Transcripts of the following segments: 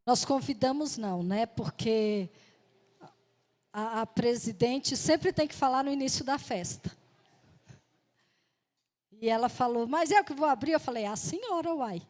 Nós convidamos não, né? Porque a presidente sempre tem que falar no início da festa. E ela falou, mas eu que vou abrir? Eu falei, a senhora, uai.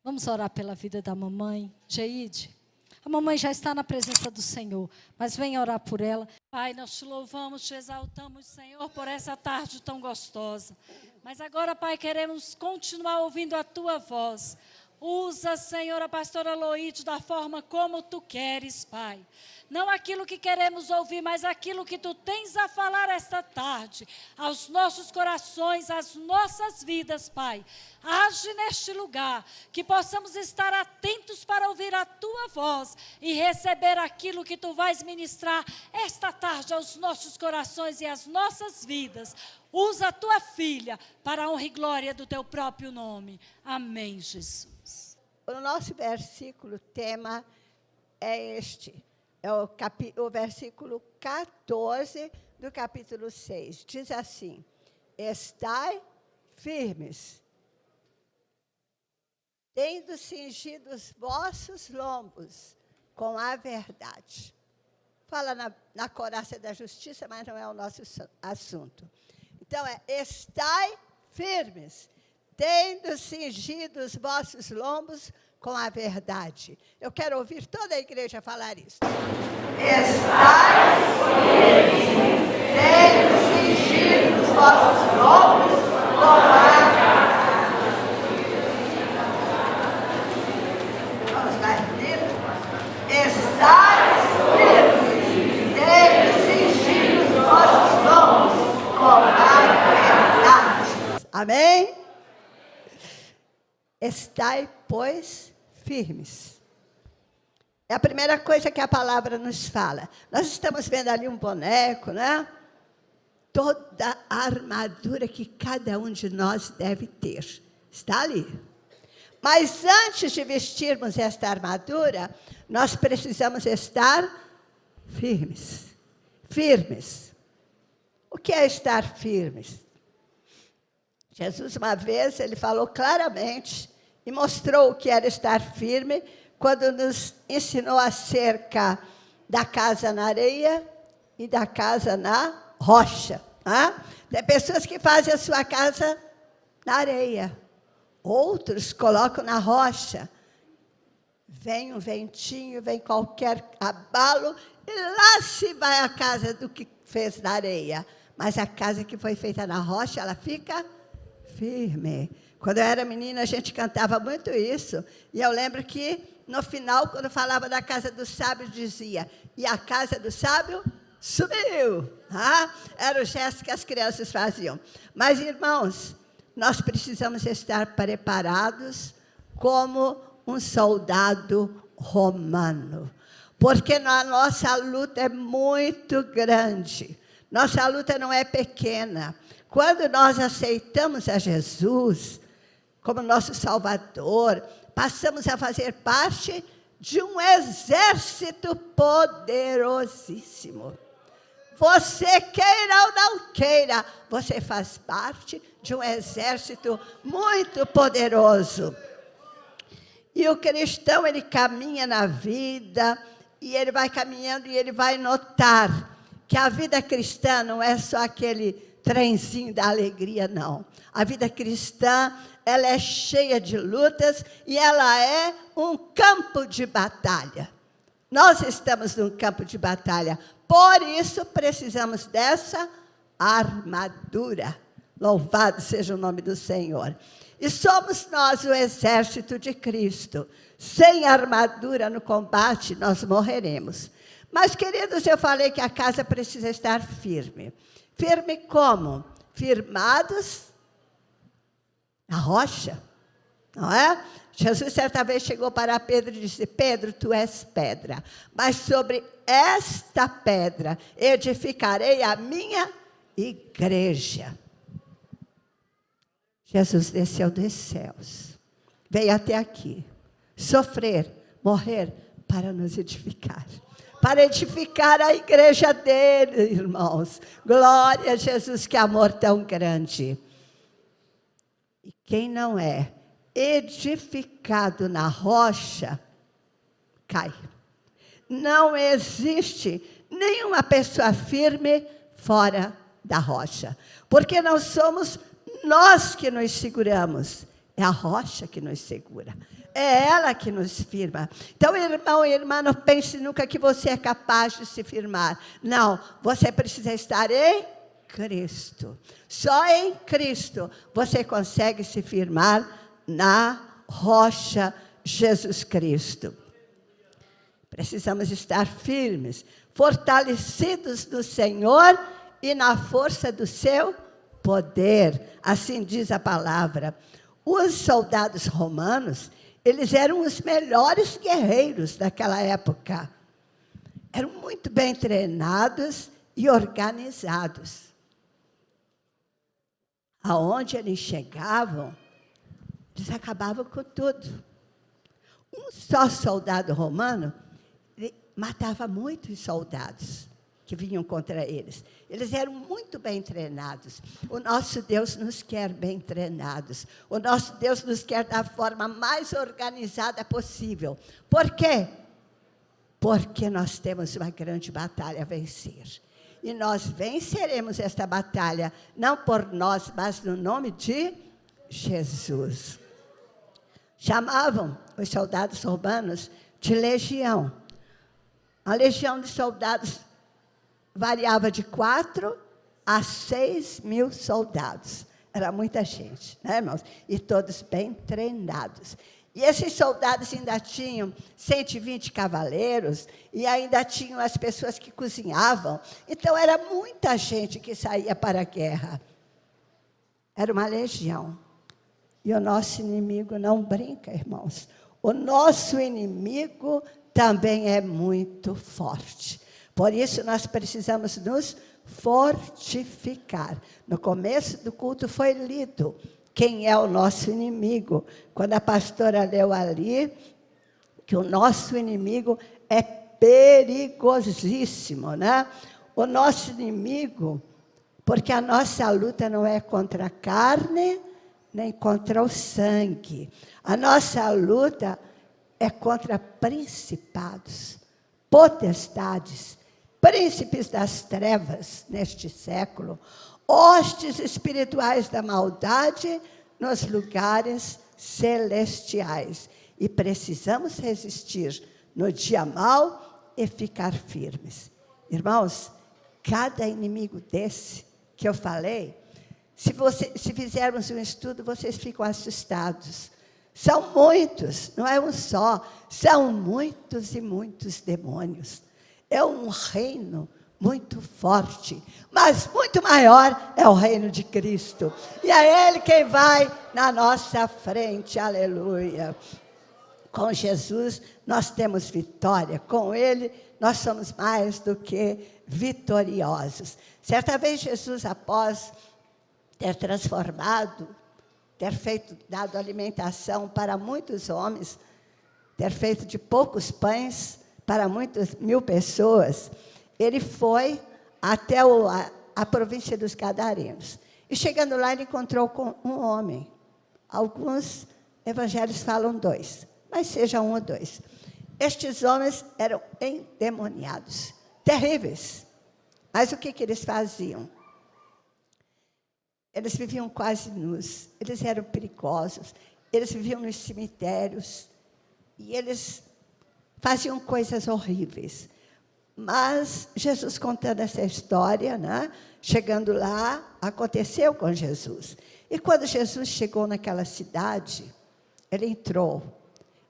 Vamos orar pela vida da mamãe, Geide. A mamãe já está na presença do Senhor, mas vem orar por ela. Pai, nós te louvamos, te exaltamos, Senhor, por essa tarde tão gostosa. Mas agora, Pai, queremos continuar ouvindo a Tua voz. Usa, Senhor, a pastora Loide da forma como Tu queres, Pai. Não aquilo que queremos ouvir, mas aquilo que Tu tens a falar esta tarde, aos nossos corações, às nossas vidas, Pai. Age neste lugar, que possamos estar atentos para ouvir a Tua voz e receber aquilo que Tu vais ministrar esta tarde aos nossos corações e às nossas vidas. Usa a Tua filha para a honra e glória do Teu próprio nome. Amém, Jesus. O nosso versículo tema é este. É o versículo 14 do capítulo 6. Diz assim: estai firmes, tendo cingido os vossos lombos com a verdade. Fala na couraça da justiça, mas não é o nosso assunto. Então, estai firmes, tendo cingido os vossos lombos com a verdade. Eu quero ouvir toda a igreja falar isso. Estai firmes, tendo cingido os vossos lombos com a verdade. Vamos lá, repito. Estai firmes, tendo cingido os vossos lombos com a verdade. Amém? Estai, pois, firmes. É a primeira coisa que a palavra nos fala. Nós estamos vendo ali um boneco, né? Toda a armadura que cada um de nós deve ter. Está ali. Mas antes de vestirmos esta armadura, nós precisamos estar firmes. Firmes. O que é estar firmes? Jesus, uma vez, ele falou claramente e mostrou o que era estar firme quando nos ensinou acerca da casa na areia e da casa na rocha. Né? Tem pessoas que fazem a sua casa na areia, outros colocam na rocha. Vem um ventinho, vem qualquer abalo, e lá se vai a casa do que fez na areia. Mas a casa que foi feita na rocha, ela fica firme. Quando eu era menina, a gente cantava muito isso. E eu lembro que, no final, quando falava da casa do sábio, dizia, e a casa do sábio subiu. Era o gesto que as crianças faziam. Mas, irmãos, nós precisamos estar preparados como um soldado romano. Porque a nossa luta é muito grande. Nossa luta não é pequena. Quando nós aceitamos a Jesus como nosso Salvador, passamos a fazer parte de um exército poderosíssimo. Você queira ou não queira, você faz parte de um exército muito poderoso. E o cristão, ele caminha na vida, e ele vai caminhando e ele vai notar que a vida cristã não é só aquele trenzinho da alegria, não. A vida cristã, ela é cheia de lutas e ela é um campo de batalha. Nós estamos num campo de batalha, por isso precisamos dessa armadura. Louvado seja o nome do Senhor. E somos nós o exército de Cristo. Sem armadura no combate, nós morreremos. Mas, queridos, eu falei que a casa precisa estar firme. Firme como? Firmados na rocha, não é? Jesus certa vez chegou para Pedro e disse, Pedro, tu és pedra, mas sobre esta pedra edificarei a minha igreja. Jesus desceu dos céus, veio até aqui, sofrer, morrer, para nos edificar. Para edificar a igreja dele, irmãos. Glória a Jesus, que amor tão grande. E quem não é edificado na rocha, cai. Não existe nenhuma pessoa firme fora da rocha. Porque não somos nós que nos seguramos, é a rocha que nos segura. É ela que nos firma. Então, irmão e irmã, não pense nunca que você é capaz de se firmar. Não, você precisa estar em Cristo. Só em Cristo você consegue se firmar na rocha Jesus Cristo. Precisamos estar firmes, fortalecidos no Senhor e na força do seu poder. Assim diz a palavra. Os soldados romanos, eles eram os melhores guerreiros daquela época. Eram muito bem treinados e organizados. Aonde eles chegavam, eles acabavam com tudo. Um só soldado romano, ele matava muitos soldados que vinham contra eles. Eles eram muito bem treinados. O nosso Deus nos quer bem treinados. O nosso Deus nos quer da forma mais organizada possível. Por quê? Porque nós temos uma grande batalha a vencer. E nós venceremos esta batalha, não por nós, mas no nome de Jesus. Chamavam os soldados romanos de legião. A legião de soldados variava de 4 a 6 mil soldados. Era muita gente, né, irmãos? E todos bem treinados. E esses soldados ainda tinham 120 cavaleiros, e ainda tinham as pessoas que cozinhavam. Então, era muita gente que saía para a guerra. Era uma legião. E o nosso inimigo não brinca, irmãos. O nosso inimigo também é muito forte. Por isso, nós precisamos nos fortificar. No começo do culto foi lido quem é o nosso inimigo. Quando a pastora leu ali, que o nosso inimigo é perigosíssimo, né? O nosso inimigo, porque a nossa luta não é contra a carne, nem contra o sangue. A nossa luta é contra principados, potestades, príncipes das trevas neste século, hostes espirituais da maldade nos lugares celestiais. E precisamos resistir no dia mau e ficar firmes. Irmãos, cada inimigo desse que eu falei, se fizermos um estudo, vocês ficam assustados. São muitos, não é um só, são muitos e muitos demônios. É um reino muito forte, mas muito maior é o reino de Cristo. E é Ele quem vai na nossa frente, aleluia. Com Jesus nós temos vitória, com Ele nós somos mais do que vitoriosos. Certa vez Jesus, após ter transformado, ter dado alimentação para muitos homens, ter feito de poucos pães para muitas 1000 pessoas, ele foi até a província dos Gadarenos. E chegando lá, ele encontrou com um homem. Alguns evangelhos falam 2, mas seja 1 ou 2. Estes homens eram endemoniados, terríveis. Mas o que eles faziam? Eles viviam quase nus, eles eram perigosos, eles viviam nos cemitérios, e eles faziam coisas horríveis. Mas Jesus contando essa história, né? Chegando lá, aconteceu com Jesus. E quando Jesus chegou naquela cidade, ele entrou.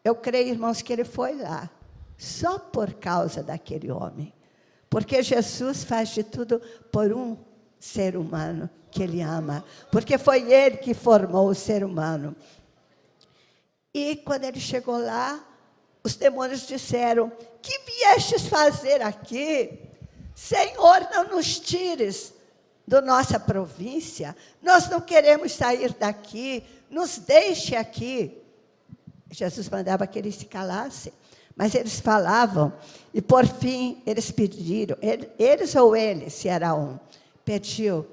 Eu creio, irmãos, que ele foi lá, só por causa daquele homem. Porque Jesus faz de tudo por um ser humano que ele ama. Porque foi ele que formou o ser humano. E quando ele chegou lá, os demônios disseram: que viestes fazer aqui? Senhor, não nos tires da nossa província. Nós não queremos sair daqui. Nos deixe aqui. Jesus mandava que eles se calassem. Mas eles falavam. E por fim, eles pediram. Eles ou ele, se era um, pediu: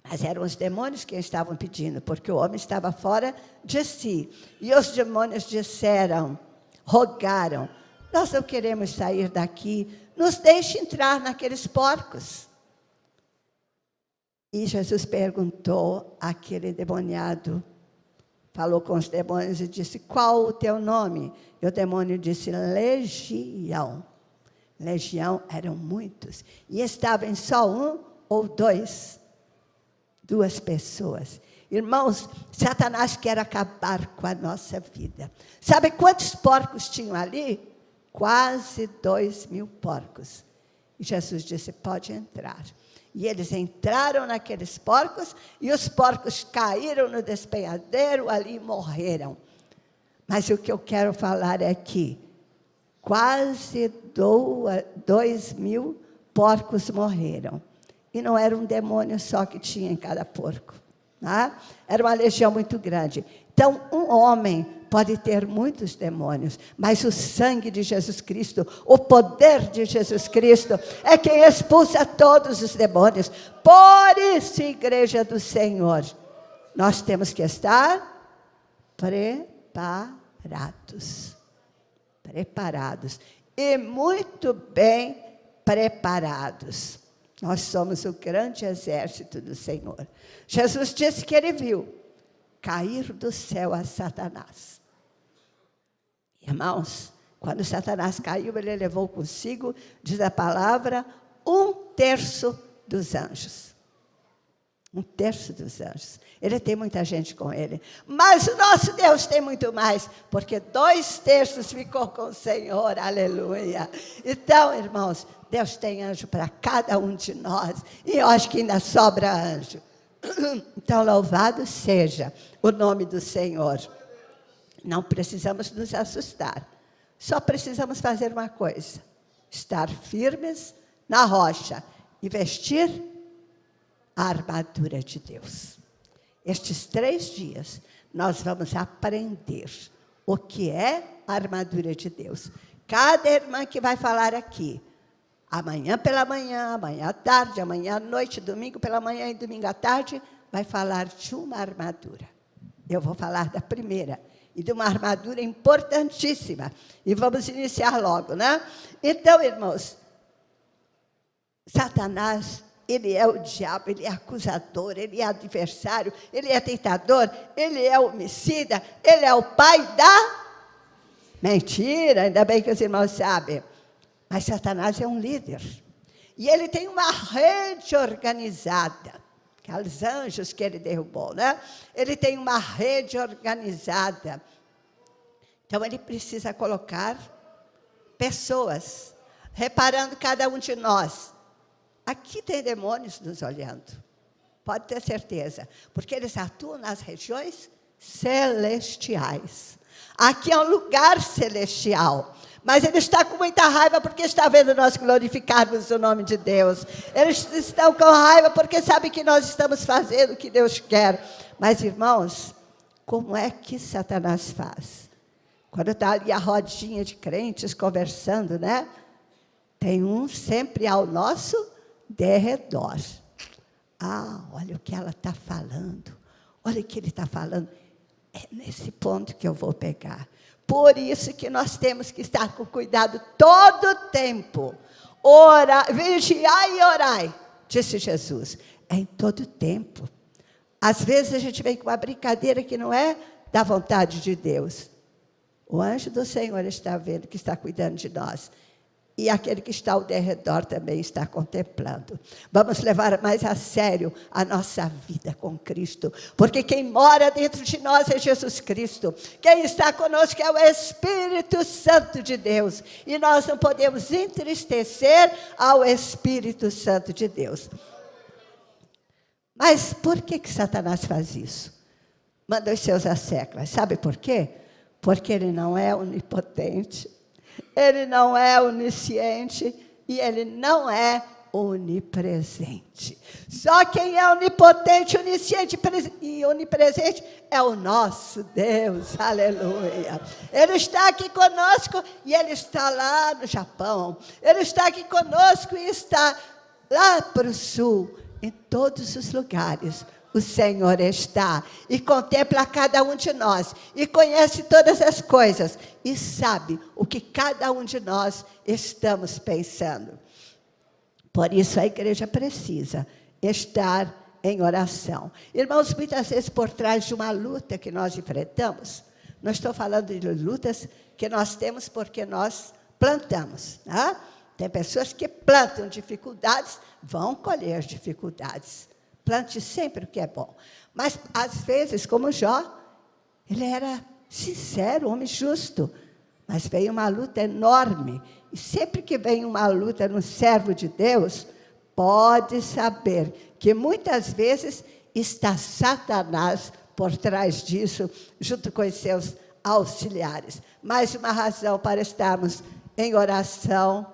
Mas eram os demônios que estavam pedindo, porque o homem estava fora de si. E os demônios disseram, rogaram, nós não queremos sair daqui, nos deixe entrar naqueles porcos. E Jesus perguntou àquele endemoniado, falou com os demônios e disse, qual o teu nome? E o demônio disse, Legião. Legião eram muitos. E estavam em só um ou duas pessoas. Irmãos, Satanás quer acabar com a nossa vida. Sabe quantos porcos tinham ali? Quase 2.000 porcos. E Jesus disse, pode entrar. E eles entraram naqueles porcos, e os porcos caíram no despenhadeiro, ali morreram. Mas o que eu quero falar é que quase 2.000 porcos morreram. E não era um demônio só que tinha em cada porco. Tá? Era uma legião muito grande. Então, um homem pode ter muitos demônios, mas o sangue de Jesus Cristo, o poder de Jesus Cristo, é quem expulsa todos os demônios. Por isso, igreja do Senhor, nós temos que estar preparados. Preparados. E muito bem preparados. Nós somos o grande exército do Senhor. Jesus disse que ele viu cair do céu a Satanás. Irmãos, quando Satanás caiu, ele levou consigo, diz a palavra, 1/3 dos anjos. 1/3 dos anjos. Ele tem muita gente com ele. Mas o nosso Deus tem muito mais, porque 2/3 ficou com o Senhor, aleluia. Então, irmãos, Deus tem anjo para cada um de nós, e eu acho que ainda sobra anjo. Então, louvado seja o nome do Senhor. Não precisamos nos assustar, só precisamos fazer uma coisa, estar firmes na rocha e vestir a armadura de Deus. Estes 3 dias, nós vamos aprender o que é a armadura de Deus. Cada irmã que vai falar aqui, amanhã pela manhã, amanhã à tarde, amanhã à noite, domingo pela manhã e domingo à tarde, vai falar de uma armadura. Eu vou falar da primeira, e de uma armadura importantíssima. E vamos iniciar logo, né? Então, irmãos, Satanás, ele é o diabo, ele é acusador, ele é adversário, ele é tentador, ele é homicida, ele é o pai da mentira, ainda bem que os irmãos sabem. Mas Satanás é um líder. E ele tem uma rede organizada. Aqueles anjos que ele derrubou, né? Ele tem uma rede organizada. Então, ele precisa colocar pessoas, reparando cada um de nós. Aqui tem demônios nos olhando. Pode ter certeza. Porque eles atuam nas regiões celestiais. Aqui é um lugar celestial. Mas ele está com muita raiva porque está vendo nós glorificarmos o nome de Deus. Eles estão com raiva porque sabem que nós estamos fazendo o que Deus quer. Mas, irmãos, como é que Satanás faz? Quando está ali a rodinha de crentes conversando, né? Tem um sempre ao nosso derredor. Ah, olha o que ela está falando. Olha o que ele está falando. É nesse ponto que eu vou pegar. Por isso que nós temos que estar com cuidado todo o tempo. Orar, vigiai e orai, disse Jesus. É em todo o tempo. Às vezes a gente vem com uma brincadeira que não é da vontade de Deus. O anjo do Senhor está vendo que está cuidando de nós. E aquele que está ao derredor também está contemplando. Vamos levar mais a sério a nossa vida com Cristo. Porque quem mora dentro de nós é Jesus Cristo. Quem está conosco é o Espírito Santo de Deus. E nós não podemos entristecer ao Espírito Santo de Deus. Mas por que Satanás faz isso? Manda os seus asseclas. Sabe por quê? Porque ele não é onipotente. Ele não é onisciente e ele não é onipresente. Só quem é onipotente, onisciente e onipresente é o nosso Deus, aleluia. Ele está aqui conosco e ele está lá no Japão. Ele está aqui conosco e está lá para o sul. em todos os lugares o Senhor está e contempla cada um de nós e conhece todas as coisas e sabe o que cada um de nós estamos pensando. Por isso a igreja precisa estar em oração. Irmãos, muitas vezes por trás de uma luta que nós enfrentamos, não estou falando de lutas que nós temos porque nós plantamos, né? Tem pessoas que plantam dificuldades, vão colher dificuldades. Plante sempre o que é bom. Mas, às vezes, como Jó, ele era sincero, homem justo. Mas veio uma luta enorme. E sempre que vem uma luta no servo de Deus, pode saber que muitas vezes está Satanás por trás disso, junto com os seus auxiliares. Mais uma razão para estarmos em oração,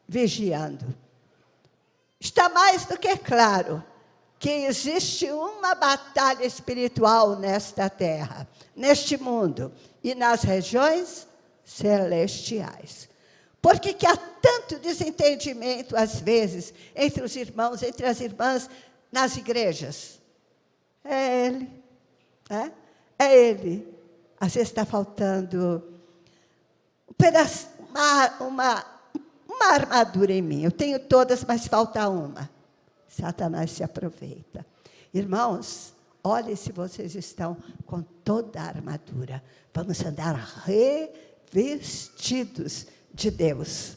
vigiando. Está mais do que claro que existe uma batalha espiritual nesta terra, neste mundo e nas regiões celestiais. Por que há tanto desentendimento, às vezes, entre os irmãos, entre as irmãs, nas igrejas? É ele, né? É ele. Às vezes está faltando um pedaço, uma armadura em mim. Eu tenho todas, mas falta uma. Satanás se aproveita. Irmãos, olhem se vocês estão com toda a armadura. Vamos andar revestidos de Deus.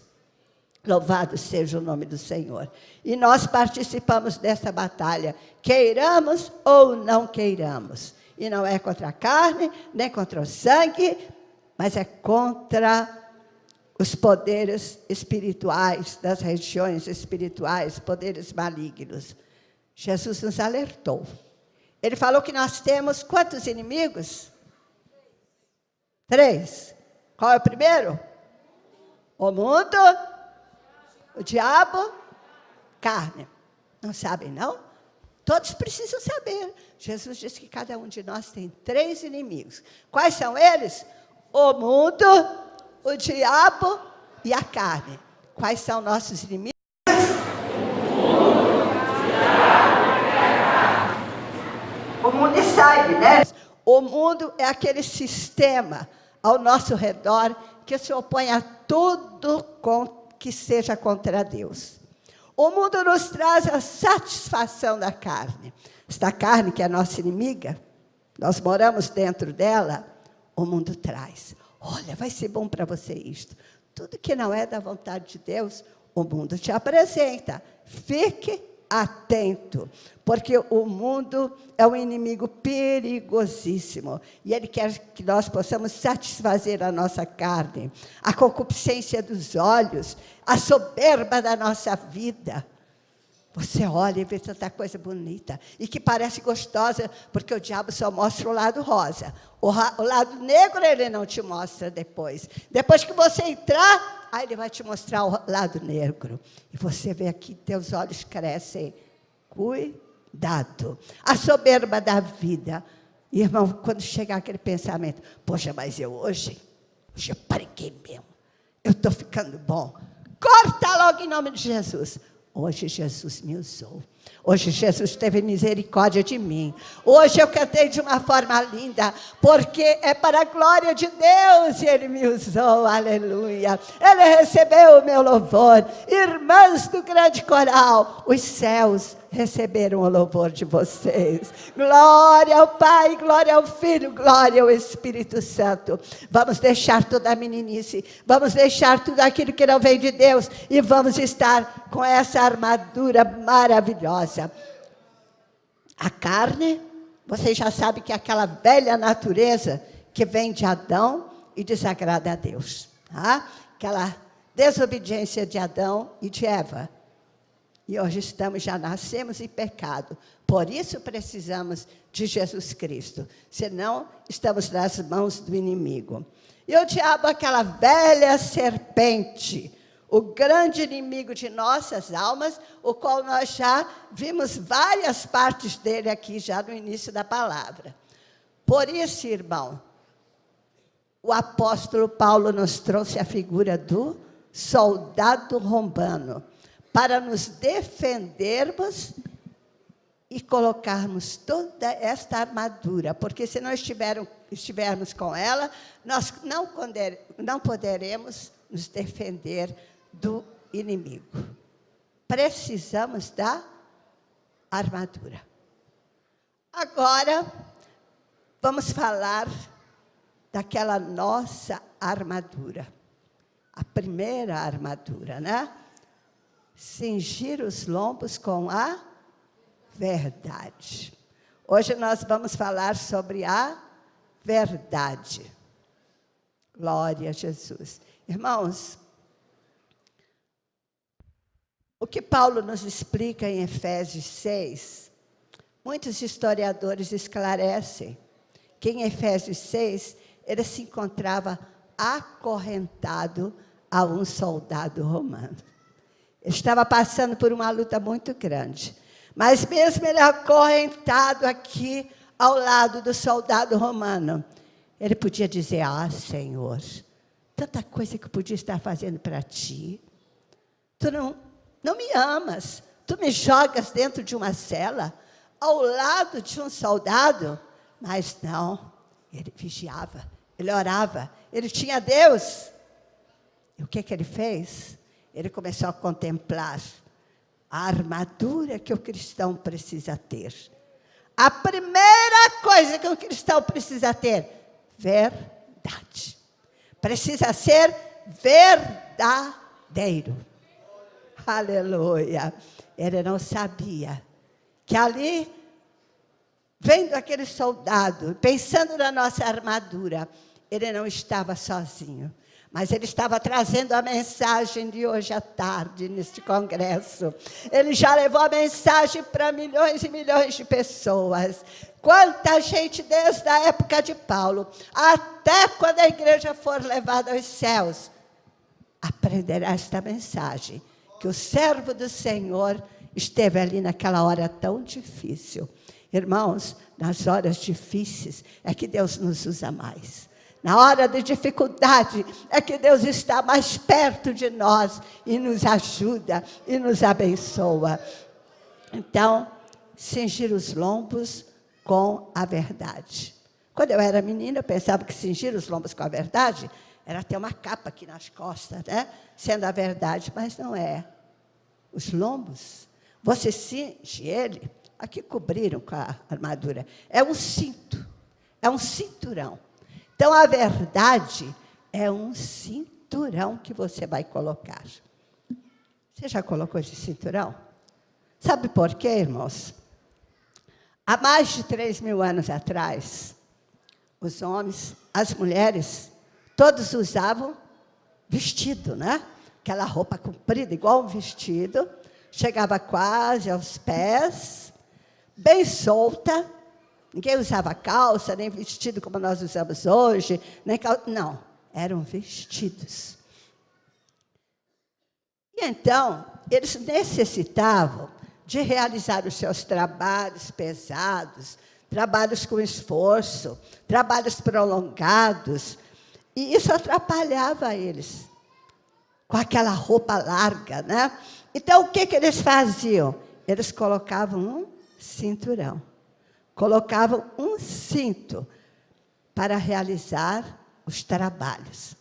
Louvado seja o nome do Senhor. E nós participamos dessa batalha, queiramos ou não queiramos. E não é contra a carne, nem contra o sangue, mas é contra os poderes espirituais, das regiões espirituais, poderes malignos. Jesus nos alertou. Ele falou que nós temos quantos inimigos? 3. Qual é o primeiro? O mundo, o diabo, carne. Não sabem, não? Todos precisam saber. Jesus disse que cada um de nós tem 3 inimigos. Quais são eles? O mundo, o diabo e a carne. Quais são nossos inimigos? O mundo sabe, né? O mundo é aquele sistema ao nosso redor que se opõe a tudo que seja contra Deus. O mundo nos traz a satisfação da carne. Esta carne que é a nossa inimiga, nós moramos dentro dela, o mundo traz. Olha, vai ser bom para você isto. Tudo que não é da vontade de Deus, o mundo te apresenta. Fique atento, porque o mundo é um inimigo perigosíssimo. E ele quer que nós possamos satisfazer a nossa carne, a concupiscência dos olhos, a soberba da nossa vida. Você olha e vê tanta coisa bonita e que parece gostosa, porque o diabo só mostra o lado rosa. O lado negro ele não te mostra depois. Depois que você entrar, aí ele vai te mostrar o lado negro. E você vê aqui, teus olhos crescem. Cuidado. A soberba da vida. Irmão, quando chegar aquele pensamento, poxa, mas hoje eu preguei mesmo. Eu estou ficando bom. Corta logo em nome de Jesus. Hoje Jesus me usou. Hoje Jesus teve misericórdia de mim. Hoje eu cantei de uma forma linda, porque é para a glória de Deus e Ele me usou. Aleluia. Ele recebeu o meu louvor. Irmãs do grande coral, os céus receberam o louvor de vocês. Glória ao Pai, glória ao Filho, glória ao Espírito Santo. Vamos deixar toda a meninice, vamos deixar tudo aquilo que não vem de Deus e vamos estar com essa armadura maravilhosa. A carne, vocês já sabem que é aquela velha natureza que vem de Adão e desagrada a Deus. Tá? Aquela desobediência de Adão e de Eva. E hoje já nascemos em pecado. Por isso precisamos de Jesus Cristo. Senão, estamos nas mãos do inimigo. E o diabo, aquela velha serpente, o grande inimigo de nossas almas, o qual nós já vimos várias partes dele aqui, já no início da palavra. Por isso, irmão, o apóstolo Paulo nos trouxe a figura do soldado romano, para nos defendermos e colocarmos toda esta armadura, porque se não estivermos com ela, nós não poderemos nos defender do inimigo. Precisamos da armadura. Agora, vamos falar daquela nossa armadura. A primeira armadura, né? Cingir os lombos com a verdade. Hoje nós vamos falar sobre a verdade. Glória a Jesus. Irmãos, o que Paulo nos explica em Efésios 6, muitos historiadores esclarecem que em Efésios 6, ele se encontrava acorrentado a um soldado romano. Ele estava passando por uma luta muito grande. Mas mesmo ele acorrentado aqui ao lado do soldado romano, ele podia dizer: ah, Senhor, tanta coisa que eu podia estar fazendo para ti. Tu não me amas. Tu me jogas dentro de uma cela, ao lado de um soldado. Mas não, ele vigiava, ele orava, ele tinha Deus. E o que ele fez? Ele começou a contemplar a armadura que o cristão precisa ter. A primeira coisa que o cristão precisa ter: verdade. Precisa ser verdadeiro. Aleluia. Ele não sabia que ali, vendo aquele soldado, pensando na nossa armadura, ele não estava sozinho. Mas ele estava trazendo a mensagem de hoje à tarde, neste congresso. Ele já levou a mensagem para milhões e milhões de pessoas. Quanta gente, desde a época de Paulo, até quando a igreja for levada aos céus, aprenderá esta mensagem, que o servo do Senhor esteve ali naquela hora tão difícil. Irmãos, nas horas difíceis é que Deus nos usa mais. Na hora de dificuldade é que Deus está mais perto de nós e nos ajuda e nos abençoa. Então, cingir os lombos com a verdade. Quando eu era menina, eu pensava que cingir os lombos com a verdade era ter uma capa aqui nas costas, né? Sendo a verdade, mas não é. Os lombos, você cinge ele, aqui cobriram com a armadura, é um cinto, é um cinturão. Então, a verdade é um cinturão que você vai colocar. Você já colocou esse cinturão? Sabe por quê, irmãos? Há mais de 3.000 anos atrás, os homens, as mulheres, todos usavam vestido, né? Aquela roupa comprida, igual um vestido, chegava quase aos pés, bem solta. Ninguém usava calça, nem vestido como nós usamos hoje, nem não, eram vestidos. E então, eles necessitavam de realizar os seus trabalhos pesados, trabalhos com esforço, trabalhos prolongados, e isso atrapalhava eles, com aquela roupa larga, né? Então, o que eles faziam? Eles colocavam um cinturão. Colocavam um cinto para realizar os trabalhos.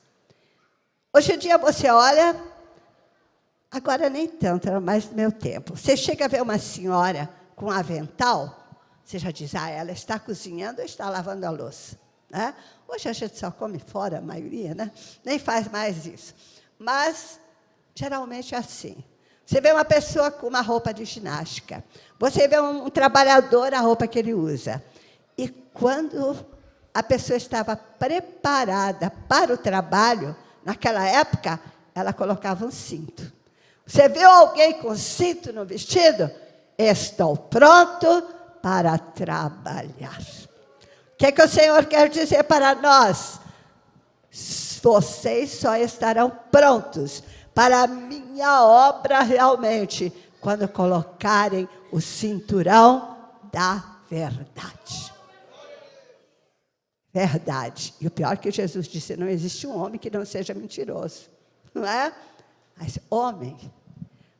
Hoje em dia você olha, agora nem tanto, era mais do meu tempo. Você chega a ver uma senhora com um avental, você já diz: ah, ela está cozinhando ou está lavando a louça, né? Hoje a gente só come fora, a maioria, né? Nem faz mais isso. Mas, geralmente é assim. Você vê uma pessoa com uma roupa de ginástica. Você vê um trabalhador, a roupa que ele usa. E quando a pessoa estava preparada para o trabalho, naquela época, ela colocava um cinto. Você viu alguém com cinto no vestido? Estou pronto para trabalhar. O que o Senhor quer dizer para nós? Vocês só estarão prontos para a minha obra realmente quando colocarem o cinturão da verdade. Verdade. E o pior é que Jesus disse: não existe um homem que não seja mentiroso. Não é?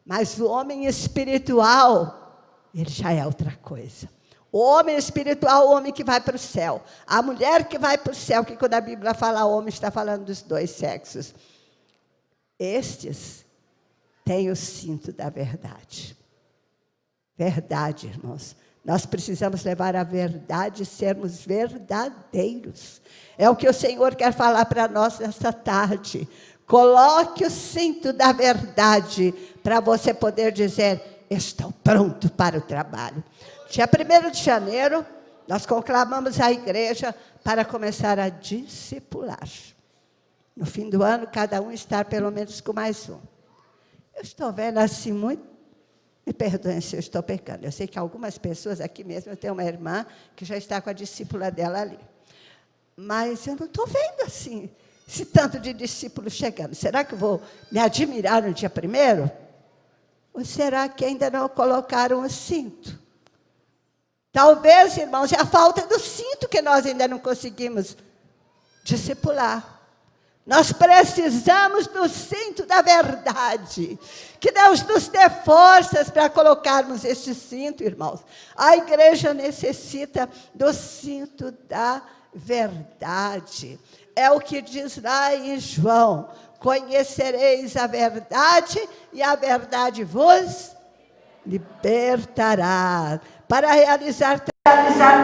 Mas o homem espiritual ele já é outra coisa. O homem espiritual, o homem que vai para o céu. A mulher que vai para o céu, que quando a Bíblia fala homem, está falando dos dois sexos. Estes têm o cinto da verdade. Verdade, irmãos. Nós precisamos levar a verdade e sermos verdadeiros. É o que o Senhor quer falar para nós nesta tarde. Coloque o cinto da verdade para você poder dizer, estou pronto para o trabalho. Dia 1º de janeiro, nós conclamamos a igreja para começar a discipular. No fim do ano, cada um estar pelo menos com mais um. Eu estou vendo assim muito, me perdoem se eu estou pecando. Eu sei que algumas pessoas aqui mesmo, eu tenho uma irmã que já está com a discípula dela ali. Mas eu não estou vendo assim, esse tanto de discípulos chegando. Será que eu vou me admirar no dia 1º? Ou será que ainda não colocaram o cinto? Talvez, irmãos, é a falta do cinto que nós ainda não conseguimos discipular. Nós precisamos do cinto da verdade. Que Deus nos dê forças para colocarmos este cinto, irmãos. A igreja necessita do cinto da verdade. É o que diz lá em João. Conhecereis a verdade e a verdade vos libertará. Para realizar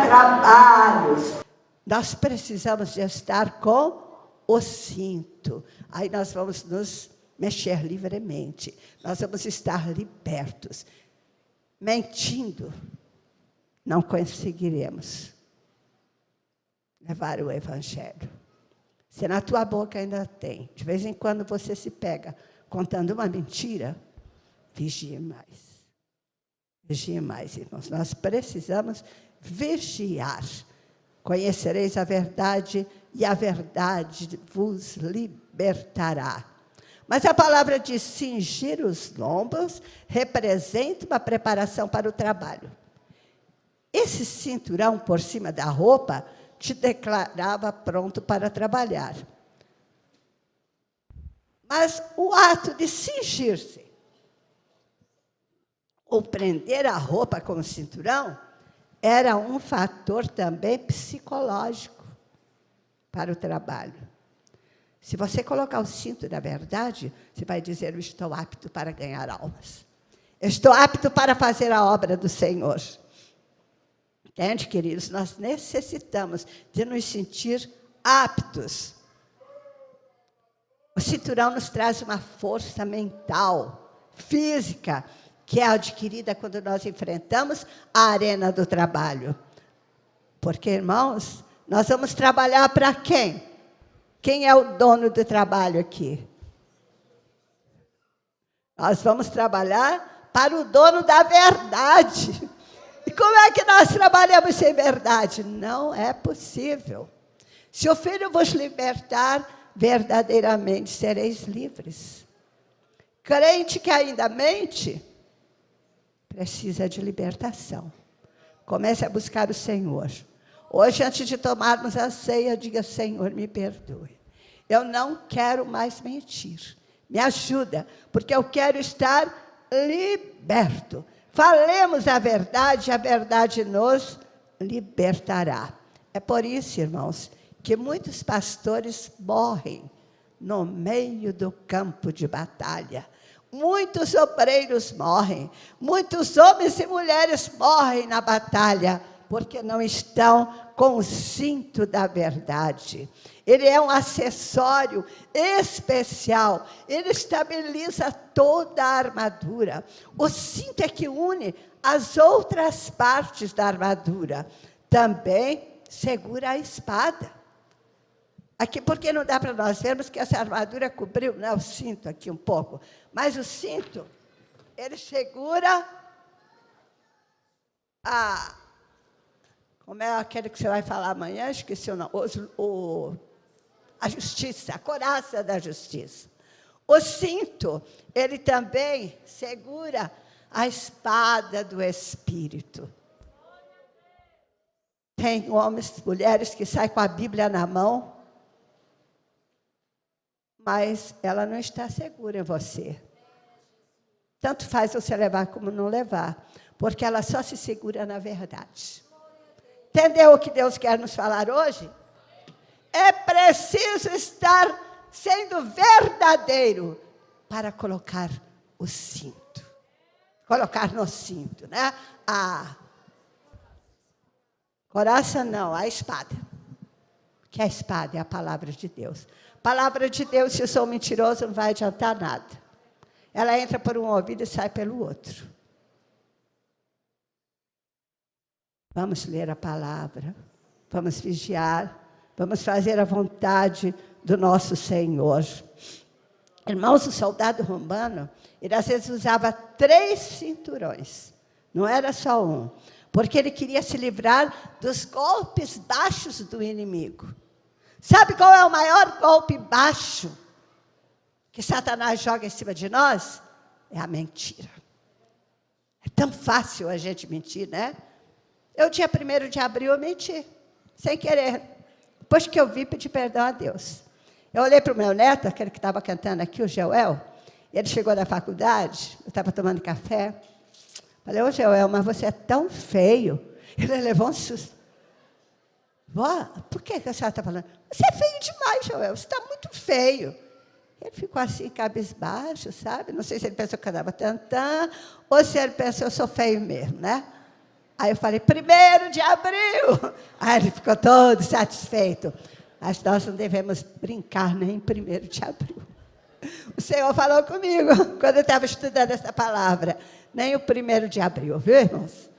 trabalhos, nós precisamos de estar com o cinto. Aí nós vamos nos mexer livremente. Nós vamos estar libertos. Mentindo, não conseguiremos levar o evangelho. Se na tua boca ainda tem, de vez em quando você se pega contando uma mentira, vigie mais. Vigie mais, irmãos. Nós precisamos vigiar. Conhecereis a verdade e a verdade vos libertará. Mas a palavra de cingir os lombos representa uma preparação para o trabalho. Esse cinturão por cima da roupa te declarava pronto para trabalhar. Mas o ato de cingir-se, ou prender a roupa com o cinturão, era um fator também psicológico para o trabalho. Se você colocar o cinto da verdade, você vai dizer, eu estou apto para ganhar almas. Eu estou apto para fazer a obra do Senhor. Entende, queridos? Nós necessitamos de nos sentir aptos. O cinturão nos traz uma força mental, física, que é adquirida quando nós enfrentamos a arena do trabalho. Porque, irmãos, nós vamos trabalhar para quem? Quem é o dono do trabalho aqui? Nós vamos trabalhar para o dono da verdade. E como é que nós trabalhamos sem verdade? Não é possível. Se o Filho vos libertar, verdadeiramente sereis livres. Crente que ainda mente, precisa de libertação. Comece a buscar o Senhor. Hoje, antes de tomarmos a ceia, diga, Senhor, me perdoe. Eu não quero mais mentir. Me ajuda, porque eu quero estar liberto. Falemos a verdade nos libertará. É por isso, irmãos, que muitos pastores morrem no meio do campo de batalha. Muitos obreiros morrem, muitos homens e mulheres morrem na batalha, porque não estão com o cinto da verdade. Ele é um acessório especial, ele estabiliza toda a armadura. O cinto é que une as outras partes da armadura. Também segura a espada. Aqui, porque não dá para nós vermos que essa armadura cobriu, né, o cinto aqui um pouco. Mas o cinto, ele segura a... Como é aquele que você vai falar amanhã? Esqueci o nome. A justiça, a couraça da justiça. O cinto, ele também segura a espada do Espírito. Tem homens e mulheres que saem com a Bíblia na mão, mas ela não está segura em você. Tanto faz você levar como não levar, porque ela só se segura na verdade. Entendeu o que Deus quer nos falar hoje? É preciso estar sendo verdadeiro para colocar o cinto. Colocar no cinto, né? A coraça não, a espada. Que a espada é a palavra de Deus. Palavra de Deus, se eu sou mentiroso, não vai adiantar nada. Ela entra por um ouvido e sai pelo outro. Vamos ler a palavra, vamos vigiar, vamos fazer a vontade do nosso Senhor. Irmãos, o soldado romano, ele às vezes usava 3 cinturões, não era só um, porque ele queria se livrar dos golpes baixos do inimigo. Sabe qual é o maior golpe baixo que Satanás joga em cima de nós? É a mentira. É tão fácil a gente mentir, né? Eu, dia 1º de abril, eu menti, sem querer. Depois que eu vi, pedi perdão a Deus. Eu olhei para o meu neto, aquele que estava cantando aqui, o Joel. Ele chegou da faculdade, eu estava tomando café. Falei, ô Joel, mas você é tão feio. Ele levou um susto. Vó, por que a senhora está falando? Você é feio demais, Joel, você está muito feio. Ele ficou assim, cabisbaixo, sabe? Não sei se ele pensou que eu andava tantã, ou se ele pensou, eu sou feio mesmo, né? Aí eu falei, 1º de abril. Aí ele ficou todo satisfeito. Mas nós não devemos brincar nem em 1º de abril. O Senhor falou comigo, quando eu estava estudando essa palavra. Nem o 1º de abril, viu, irmãos?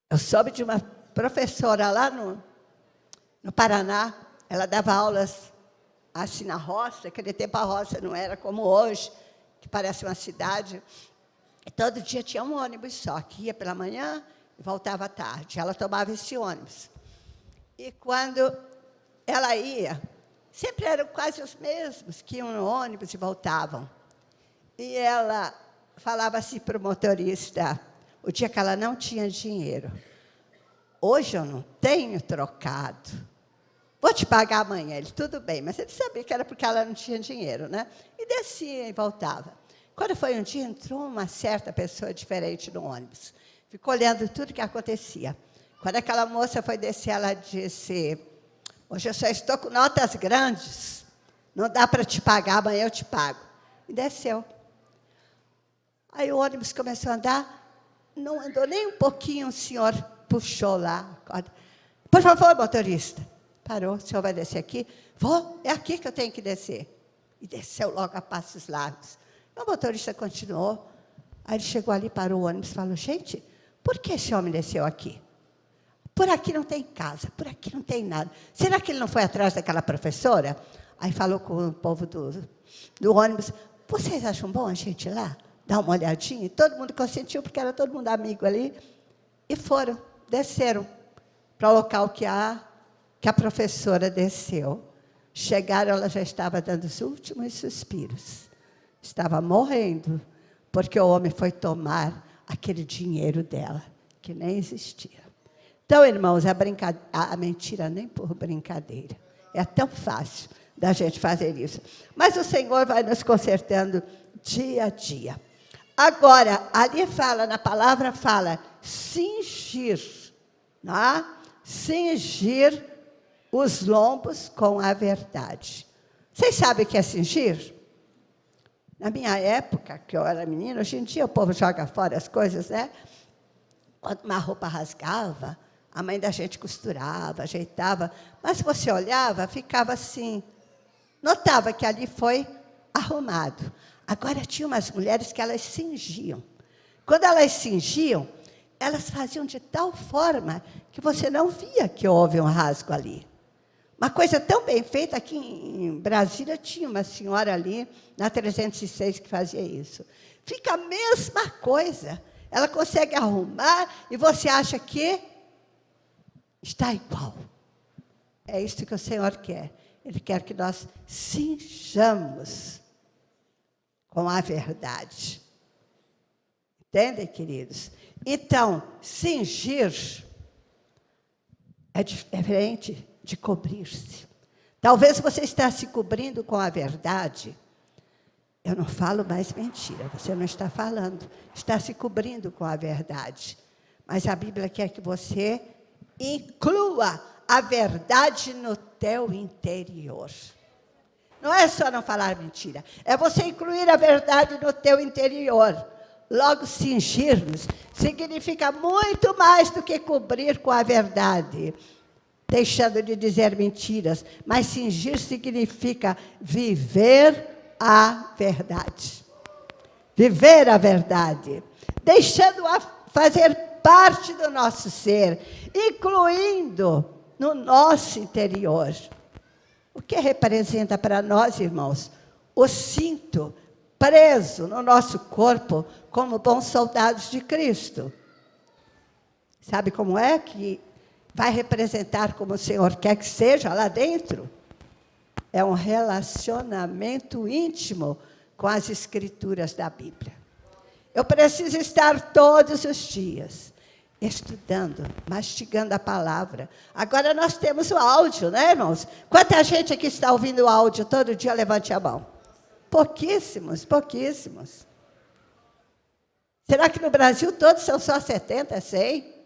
Eu soube de uma professora lá no Paraná. Ela dava aulas assim na roça. Naquele tempo a roça não era como hoje, que parece uma cidade. E todo dia tinha um ônibus só, que ia pela manhã e voltava à tarde. Ela tomava esse ônibus. E quando ela ia, sempre eram quase os mesmos que iam no ônibus e voltavam. E ela falava assim para o motorista, o dia que ela não tinha dinheiro. Hoje eu não tenho trocado. Vou te pagar amanhã. Ele, tudo bem, mas ele sabia que era porque ela não tinha dinheiro, né? E descia e voltava. Quando foi um dia, entrou uma certa pessoa diferente no ônibus. Ficou olhando tudo que acontecia. Quando aquela moça foi descer, ela disse, hoje eu só estou com notas grandes, não dá para te pagar, amanhã eu te pago. E desceu. Aí o ônibus começou a andar, não andou nem um pouquinho, o senhor puxou lá. Por favor, motorista. Parou, o senhor vai descer aqui? Vou, é aqui que eu tenho que descer. E desceu logo a passos largos. O motorista continuou. Aí ele chegou ali, parou o ônibus e falou, gente, por que esse homem desceu aqui? Por aqui não tem casa, por aqui não tem nada. Será que ele não foi atrás daquela professora? Aí falou com o povo do ônibus, vocês acham bom a gente ir lá? Dar uma olhadinha? E todo mundo consentiu, porque era todo mundo amigo ali. E foram, desceram para o local que a professora desceu. Chegaram, ela já estava dando os últimos suspiros. Estava morrendo, porque o homem foi tomar aquele dinheiro dela, que nem existia. Então, irmãos, a mentira nem por brincadeira. É tão fácil da gente fazer isso. Mas o Senhor vai nos consertando dia a dia. Agora, ali fala, na palavra fala, cingir. Né? Cingir os lombos com a verdade. Vocês sabem o que é cingir? Na minha época, que eu era menina, hoje em dia o povo joga fora as coisas, né? Quando uma roupa rasgava, a mãe da gente costurava, ajeitava, mas se você olhava, ficava assim. Notava que ali foi arrumado. Agora, tinha umas mulheres que elas cingiam. Quando elas cingiam, elas faziam de tal forma que você não via que houve um rasgo ali. Uma coisa tão bem feita, aqui em Brasília tinha uma senhora ali, na 306, que fazia isso. Fica a mesma coisa. Ela consegue arrumar e você acha que está igual. É isso que o Senhor quer. Ele quer que nós cinjamos com a verdade. Entendem, queridos? Então, cingir é diferente de cobrir-se. Talvez você está se cobrindo com a verdade, Eu não falo mais mentira, você não está falando, está se cobrindo com a verdade. Mas a Bíblia quer que você inclua a verdade no teu interior. Não é só não falar mentira, é você incluir a verdade no teu interior. Logo, cingir-nos significa muito mais do que cobrir com a verdade, deixando de dizer mentiras. Mas cingir significa viver a verdade. Viver a verdade, deixando-a fazer parte do nosso ser, incluindo no nosso interior. O que representa para nós, irmãos, o cinto preso no nosso corpo como bons soldados de Cristo? Sabe como é que vai representar como o Senhor quer que seja lá dentro? É um relacionamento íntimo com as Escrituras da Bíblia. Eu preciso estar todos os dias estudando, mastigando a palavra. Agora nós temos o áudio, né, irmãos? Quanta gente aqui está ouvindo o áudio todo dia? Levante a mão. Pouquíssimos, pouquíssimos. Será que no Brasil todos são só 70, 100?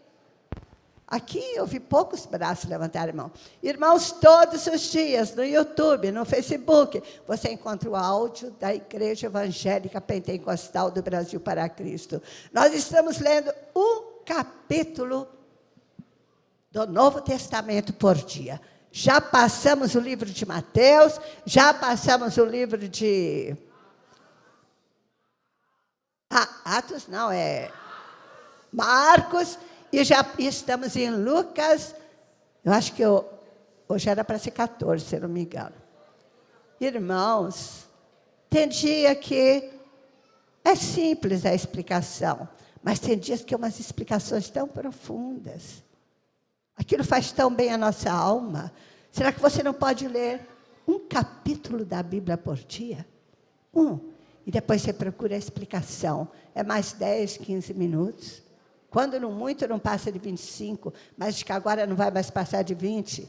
Aqui eu vi poucos braços levantarem a mão. Irmãos, todos os dias, no YouTube, no Facebook, você encontra o áudio da Igreja Evangélica Pentecostal do Brasil para Cristo. Nós estamos lendo um capítulo do Novo Testamento por dia. Já passamos o livro de Mateus, já passamos o livro de... Atos, não, é Marcos, e já estamos em Lucas. Eu acho que hoje era para ser 14, se não me engano. Irmãos, tem dia que é simples a explicação, mas tem dias que umas explicações tão profundas. Aquilo faz tão bem a nossa alma. Será que você não pode ler um capítulo da Bíblia por dia? E depois você procura a explicação. É mais 10, 15 minutos. Quando não muito, não passa de 25, mas que agora não vai mais passar de 20.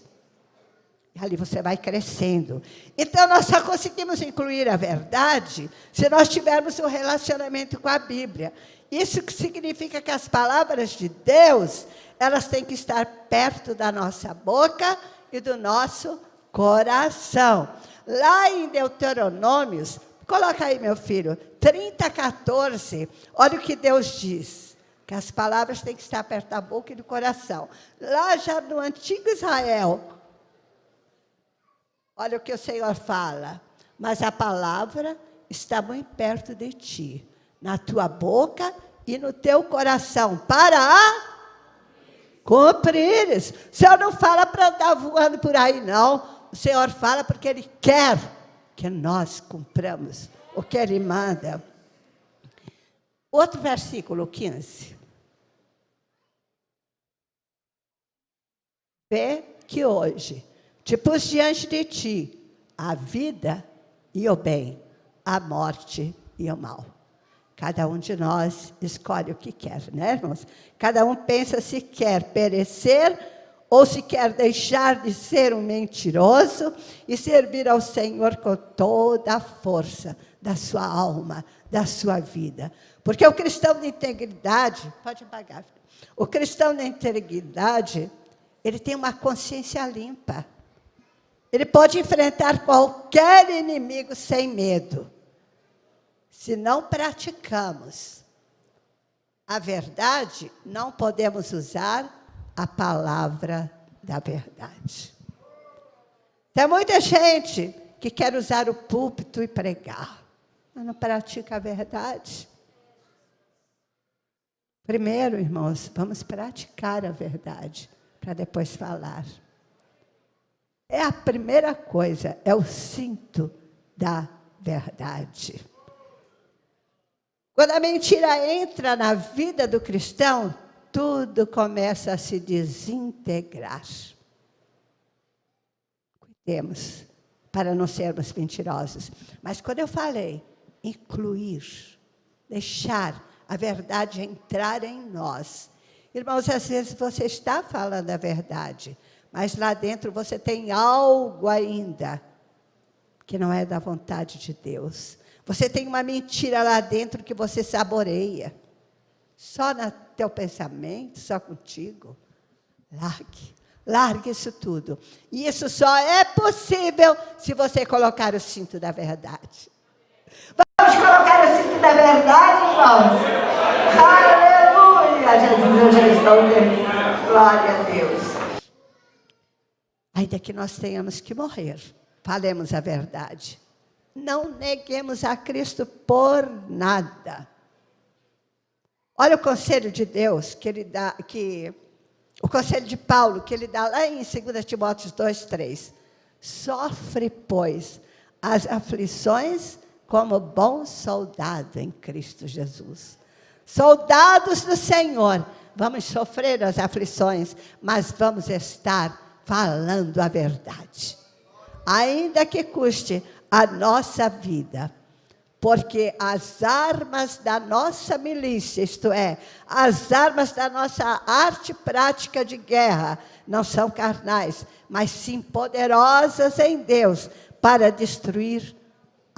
E ali você vai crescendo. Então, nós só conseguimos incluir a verdade se nós tivermos um relacionamento com a Bíblia. Isso significa que as palavras de Deus, elas têm que estar perto da nossa boca e do nosso coração. Lá em Deuteronômios, coloca aí, meu filho, 30:14, olha o que Deus diz, que as palavras têm que estar perto da boca e do coração. Lá já no antigo Israel, olha o que o Senhor fala, mas a palavra está muito perto de ti, na tua boca e no teu coração, para cumprires. O Senhor não fala para andar voando por aí, não. O Senhor fala porque Ele quer que nós cumpramos o que Ele manda. Outro versículo, 15. Vê que hoje te pus diante de ti a vida e o bem, a morte e o mal. Cada um de nós escolhe o que quer, né, irmãos? Cada um pensa se quer perecer ou se quer deixar de ser um mentiroso e servir ao Senhor com toda a força da sua alma, da sua vida. Porque o cristão de integridade, pode apagar, o cristão de integridade, ele tem uma consciência limpa. Ele pode enfrentar qualquer inimigo sem medo. Se não praticamos a verdade, não podemos usar a palavra da verdade. Tem muita gente que quer usar o púlpito e pregar, mas não pratica a verdade. Primeiro, irmãos, vamos praticar a verdade, para depois falar. É a primeira coisa, é o cinto da verdade. Quando a mentira entra na vida do cristão, tudo começa a se desintegrar. Cuidemos para não sermos mentirosos. Mas quando eu falei incluir, deixar a verdade entrar em nós. Irmãos, às vezes você está falando a verdade, mas lá dentro você tem algo ainda que não é da vontade de Deus. Você tem uma mentira lá dentro que você saboreia. Só no teu pensamento, só contigo. Largue isso tudo. E isso só é possível se você colocar o cinto da verdade. Vamos colocar o cinto da verdade, irmãos? Aleluia! Jesus, eu já estou terminando. Glória a Deus. Ainda que nós tenhamos que morrer, falemos a verdade. Não neguemos a Cristo por nada. Olha o conselho de Deus que ele dá, o conselho de Paulo, que ele dá lá em 2 Timóteo 2:3. Sofre, pois, as aflições como bom soldado em Cristo Jesus. Soldados do Senhor, vamos sofrer as aflições, mas vamos estar falando a verdade. Ainda que custe a nossa vida, porque as armas da nossa milícia, isto é, as armas da nossa arte prática de guerra, não são carnais, mas sim poderosas em Deus para destruir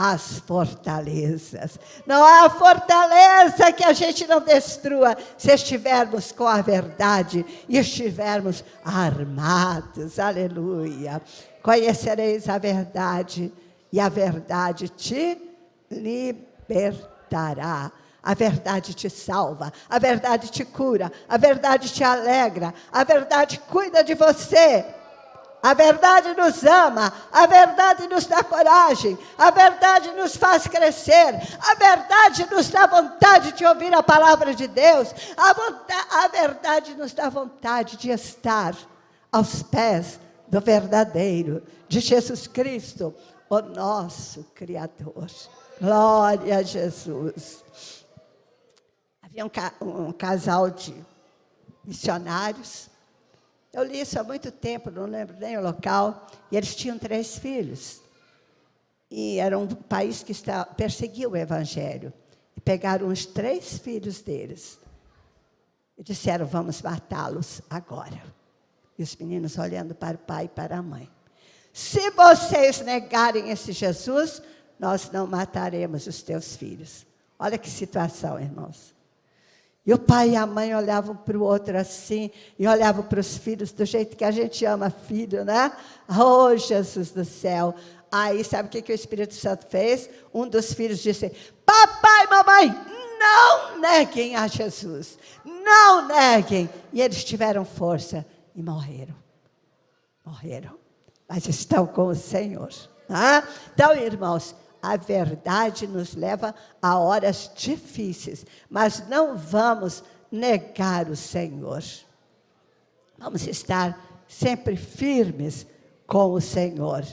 as fortalezas. Não há fortaleza que a gente não destrua se estivermos com a verdade e estivermos armados. Aleluia. Conhecereis a verdade e a verdade te libertará. A verdade te salva, a verdade te cura, a verdade te alegra, a verdade cuida de você. A verdade nos ama, a verdade nos dá coragem, a verdade nos faz crescer, a verdade nos dá vontade de ouvir a palavra de Deus, a verdade nos dá vontade de estar aos pés do verdadeiro, de Jesus Cristo, o nosso Criador. Glória a Jesus. Havia um casal de missionários. Eu li isso há muito tempo, não lembro nem o local. E eles tinham 3 filhos. E era um país que perseguia o Evangelho. E pegaram os 3 filhos deles. E disseram, vamos matá-los agora. E os meninos olhando para o pai e para a mãe. Se vocês negarem esse Jesus, nós não mataremos os teus filhos. Olha que situação, irmãos. E o pai e a mãe olhavam para o outro assim, e olhavam para os filhos do jeito que a gente ama filho, né? Oh, Jesus do céu. Aí, sabe o que o Espírito Santo fez? Um dos filhos disse, papai e mamãe, não neguem a Jesus. Não neguem. E eles tiveram força e morreram. Morreram. Mas estão com o Senhor. Ah? Então, irmãos, a verdade nos leva a horas difíceis, mas não vamos negar o Senhor. Vamos estar sempre firmes com o Senhor.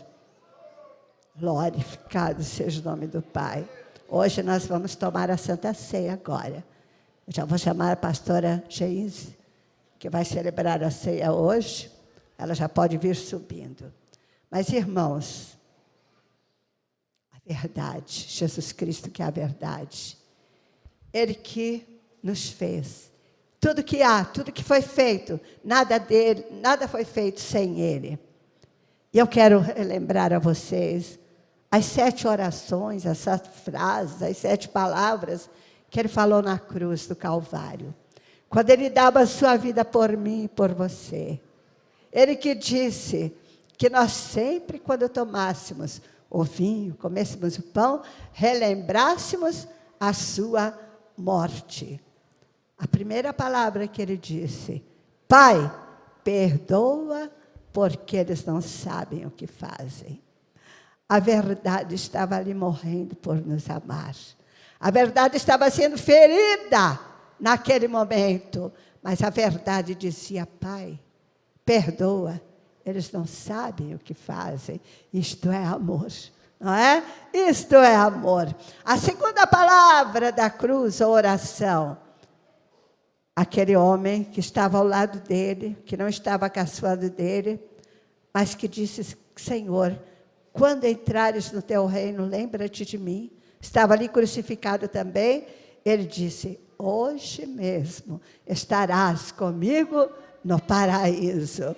Glorificado seja o nome do Pai. Hoje nós vamos tomar a Santa Ceia agora. Eu já vou chamar a pastora Geise, que vai celebrar a ceia hoje. Ela já pode vir subindo. Mas, irmãos, verdade, Jesus Cristo que é a verdade. Ele que nos fez. Tudo que há, tudo que foi feito, nada foi feito sem Ele. E eu quero lembrar a vocês as 7 orações, as 7 frases, as 7 palavras que Ele falou na cruz do Calvário. Quando Ele dava a sua vida por mim e por você. Ele que disse que nós sempre, quando tomássemos o vinho, comêssemos o pão, relembrássemos a sua morte. A primeira palavra que ele disse, Pai, perdoa porque eles não sabem o que fazem. A verdade estava ali morrendo por nos amar. A verdade estava sendo ferida naquele momento, mas a verdade dizia, Pai, perdoa. Eles não sabem o que fazem. Isto é amor, não é? Isto é amor. A segunda palavra da cruz, a oração. Aquele homem que estava ao lado dele, que não estava caçoando dele, mas que disse, Senhor, quando entrares no teu reino, lembra-te de mim. Estava ali crucificado também. Ele disse, hoje mesmo estarás comigo no paraíso.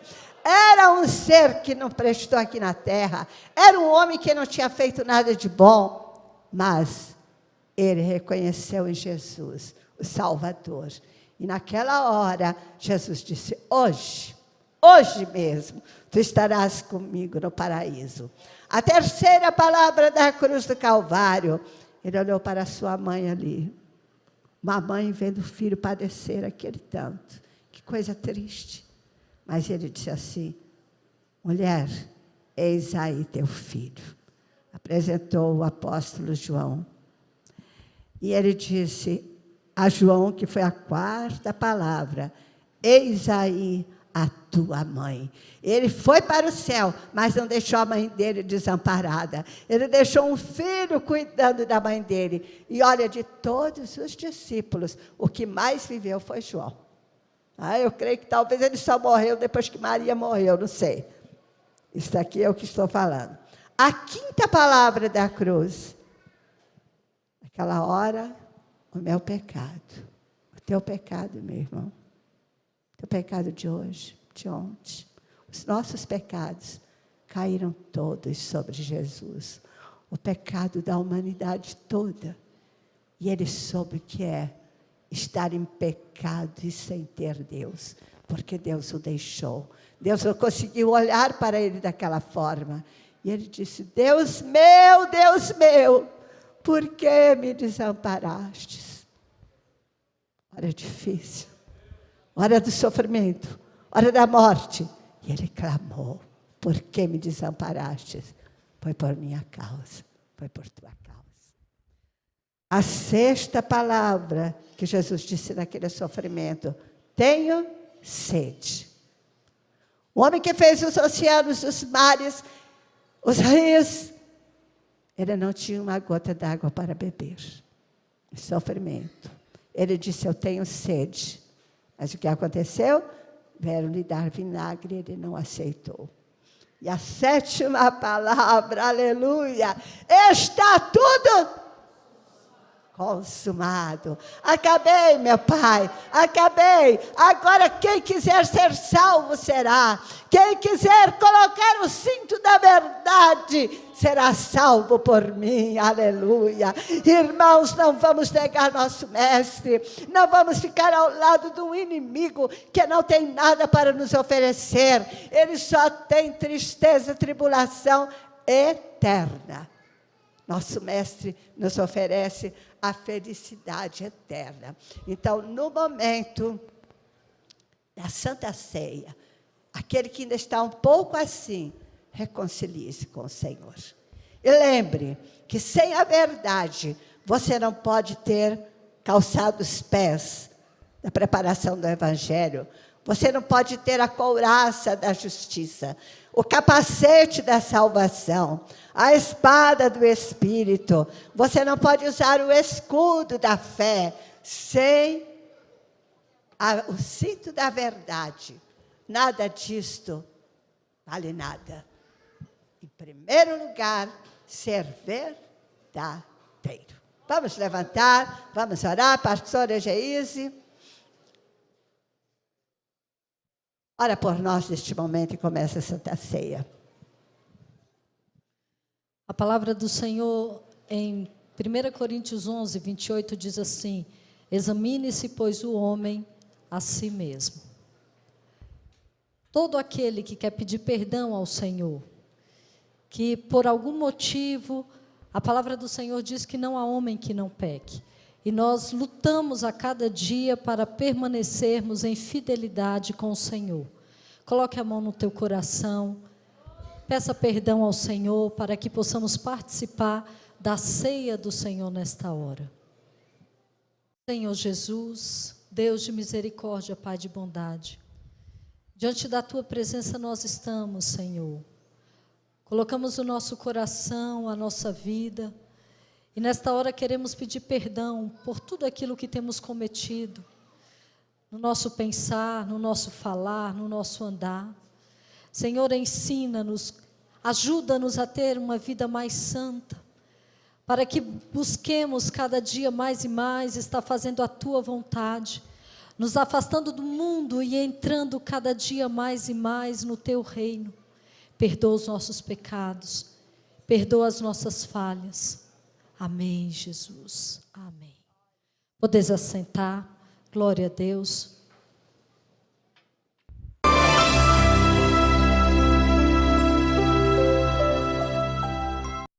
Era um ser que não prestou aqui na terra. Era um homem que não tinha feito nada de bom. mas ele reconheceu em Jesus o Salvador. E naquela hora, Jesus disse, hoje mesmo, tu estarás comigo no paraíso. A terceira palavra da cruz do Calvário, ele olhou para sua mãe ali. Uma mãe vendo o filho padecer aquele tanto. Que coisa triste. Mas ele disse assim, mulher, eis aí teu filho. Apresentou o apóstolo João. E ele disse a João, que foi a quarta palavra, eis aí a tua mãe. Ele foi para o céu, mas não deixou a mãe dele desamparada. Ele deixou um filho cuidando da mãe dele. E olha, de todos os discípulos, o que mais viveu foi João. Eu creio que talvez ele só morreu depois que Maria morreu, não sei. Isso aqui é o que estou falando. A quinta palavra da cruz. Naquela hora, o meu pecado. O teu pecado, meu irmão. O teu pecado de hoje, de ontem. Os nossos pecados caíram todos sobre Jesus. O pecado da humanidade toda. E ele soube o que é estar em pecado e sem ter Deus. Porque Deus o deixou. Deus não conseguiu olhar para ele daquela forma. E ele disse, Deus meu, por que me desamparastes? Hora difícil, hora do sofrimento, hora da morte. E ele clamou, por que me desamparastes? Foi por minha causa, foi por tua causa. A sexta palavra que Jesus disse naquele sofrimento, tenho sede. O homem que fez os oceanos, os mares, os rios, ele não tinha uma gota d'água para beber. Sofrimento. Ele disse, eu tenho sede. Mas o que aconteceu? Vieram lhe dar vinagre, ele não aceitou. E a sétima palavra, aleluia, está tudo consumado. Acabei, meu Pai, acabei. Agora quem quiser ser salvo será. Quem quiser colocar o cinto da verdade será salvo por mim, aleluia. Irmãos, não vamos negar nosso mestre, não vamos ficar ao lado de um inimigo que não tem nada para nos oferecer. Ele só tem tristeza, tribulação eterna. Nosso mestre nos oferece a felicidade eterna. Então, no momento da Santa Ceia, aquele que ainda está um pouco assim, reconcilie-se com o Senhor. E lembre que sem a verdade, você não pode ter calçado os pés da preparação do Evangelho. Você não pode ter a couraça da justiça, o capacete da salvação, a espada do Espírito. Você não pode usar o escudo da fé sem o cinto da verdade. Nada disto vale nada. Em primeiro lugar, ser verdadeiro. Vamos levantar, vamos orar, pastora Geise. Ora por nós neste momento e começa a Santa Ceia. A palavra do Senhor em 1 Coríntios 11, 28 diz assim, examine-se, pois, o homem a si mesmo. Todo aquele que quer pedir perdão ao Senhor, que por algum motivo, a palavra do Senhor diz que não há homem que não peque. E nós lutamos a cada dia para permanecermos em fidelidade com o Senhor. Coloque a mão no teu coração, peça perdão ao Senhor para que possamos participar da ceia do Senhor nesta hora. Senhor Jesus, Deus de misericórdia, Pai de bondade, diante da tua presença nós estamos, Senhor. Colocamos o nosso coração, a nossa vida, e nesta hora queremos pedir perdão por tudo aquilo que temos cometido, no nosso pensar, no nosso falar, no nosso andar. Senhor, ensina-nos, ajuda-nos a ter uma vida mais santa, para que busquemos cada dia mais e mais estar fazendo a tua vontade, nos afastando do mundo e entrando cada dia mais e mais no teu reino. Perdoa os nossos pecados, perdoa as nossas falhas. Amém, Jesus. Amém. Podeis assentar. Glória a Deus.